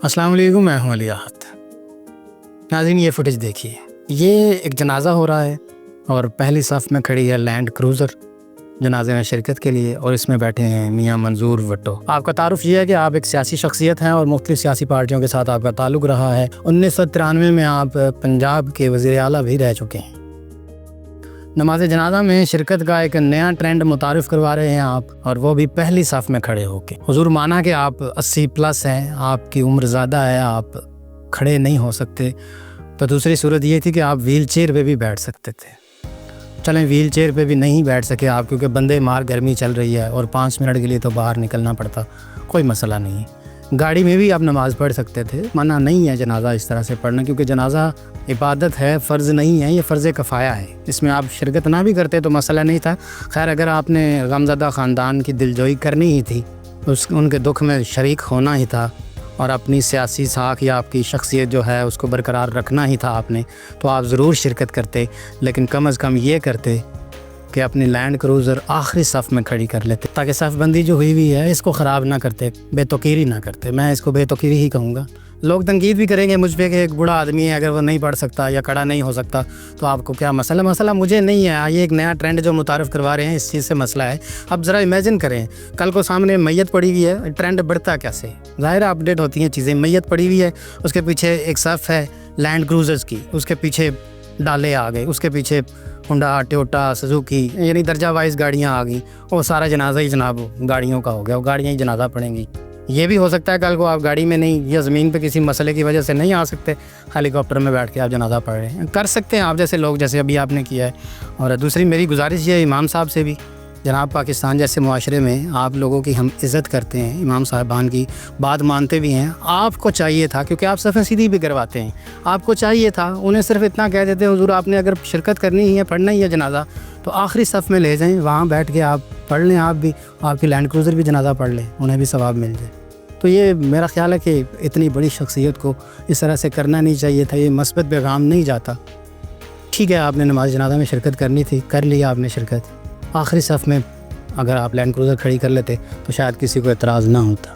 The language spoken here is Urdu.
السلام علیکم، میں ہوں علی احد۔ ناظرین یہ فوٹیج دیکھیے، یہ ایک جنازہ ہو رہا ہے اور پہلی صف میں کھڑی ہے لینڈ کروزر جنازے میں شرکت کے لیے، اور اس میں بیٹھے ہیں میاں منظور وٹو۔ آپ کا تعارف یہ ہے کہ آپ ایک سیاسی شخصیت ہیں اور مختلف سیاسی پارٹیوں کے ساتھ آپ کا تعلق رہا ہے۔ 1993 میں آپ پنجاب کے وزیر اعلیٰ بھی رہ چکے ہیں۔ نماز جنازہ میں شرکت کا ایک نیا ٹرینڈ متعارف کروا رہے ہیں آپ، اور وہ بھی پہلی صف میں کھڑے ہو کے۔ حضور مانا کہ آپ 80+ ہیں، آپ کی عمر زیادہ ہے، آپ کھڑے نہیں ہو سکتے، تو دوسری صورت یہ تھی کہ آپ ویل چیئر پہ بھی بیٹھ سکتے تھے۔ چلیں ویل چیئر پہ بھی نہیں بیٹھ سکے آپ، کیونکہ بندے مار گرمی چل رہی ہے اور 5 منٹ کے لیے تو باہر نکلنا پڑتا، کوئی مسئلہ نہیں ہے۔ گاڑی میں بھی آپ نماز پڑھ سکتے تھے، منع نہیں ہے جنازہ اس طرح سے پڑھنا، کیونکہ جنازہ عبادت ہے، فرض نہیں ہے، یہ فرض کفایہ ہے۔ اس میں آپ شرکت نہ بھی کرتے تو مسئلہ نہیں تھا۔ خیر اگر آپ نے غمزدہ خاندان کی دلجوئی کرنی ہی تھی، ان کے دکھ میں شریک ہونا ہی تھا، اور اپنی سیاسی ساکھ یا آپ کی شخصیت جو ہے اس کو برقرار رکھنا ہی تھا آپ نے، تو آپ ضرور شرکت کرتے، لیکن کم از کم یہ کرتے کہ اپنی لینڈ کروزر آخری صف میں کھڑی کر لیتے، تاکہ صف بندی جو ہوئی ہے اس کو خراب نہ کرتے، بے توقیری نہ کرتے۔ میں اس کو بے توقیری ہی کہوں گا۔ لوگ تنقید بھی کریں گے مجھ پہ کہ ایک بوڑھا آدمی ہے، اگر وہ نہیں پڑھ سکتا یا کھڑا نہیں ہو سکتا تو آپ کو کیا مسئلہ مجھے نہیں ہے۔ یہ ایک نیا ٹرینڈ جو متعارف کروا رہے ہیں، اس چیز سے مسئلہ ہے۔ اب ذرا امیجن کریں، کل کو سامنے میت پڑی ہوئی ہے، ٹرینڈ بڑھتا کیسے؟ ظاہر ہے اپڈیٹ ہوتی ہیں چیزیں۔ میت پڑی ہوئی ہے، اس کے پیچھے ایک صف ہے لینڈ کروزرز کی، اس کے پیچھے ڈالے آ گئے، اس کے پیچھے ہونڈا، ٹویوٹا، سزوکی، یعنی درجہ وائز گاڑیاں آ گئیں، وہ سارا جنازہ ہی جناب گاڑیوں کا ہو گیا، وہ گاڑیاں ہی جنازہ پڑیں گی۔ یہ بھی ہو سکتا ہے کل کو آپ گاڑی میں نہیں یا زمین پہ کسی مسئلے کی وجہ سے نہیں آ سکتے، ہیلی کاپٹر میں بیٹھ کے آپ جنازہ پڑھ رہے ہیں، کر سکتے ہیں آپ جیسے لوگ، جیسے ابھی آپ نے کیا ہے۔ اور دوسری میری گزارش یہ ہے امام صاحب سے بھی، جناب پاکستان جیسے معاشرے میں آپ لوگوں کی ہم عزت کرتے ہیں، امام صاحبان کی بات مانتے بھی ہیں، آپ کو چاہیے تھا، کیونکہ آپ صفیں سیدھی بھی کرواتے ہیں، آپ کو چاہیے تھا انہیں صرف اتنا کہہ دیتے حضور آپ نے اگر شرکت کرنی ہی ہے، پڑھنا ہی ہے جنازہ، تو آخری صف میں لے جائیں، وہاں بیٹھ کے آپ پڑھ لیں، آپ بھی، آپ کی لینڈ کروزر بھی جنازہ پڑھ لیں، انہیں بھی ثواب مل جائے۔ تو یہ میرا خیال ہے کہ اتنی بڑی شخصیت کو اس طرح سے کرنا نہیں چاہیے تھا، یہ مثبت پیغام نہیں جاتا۔ ٹھیک ہے آپ نے نماز جنازہ میں شرکت کرنی تھی، کر لیا آپ نے شرکت، آخری صف میں اگر آپ لینڈ کروزر کھڑی کر لیتے تو شاید کسی کو اعتراض نہ ہوتا۔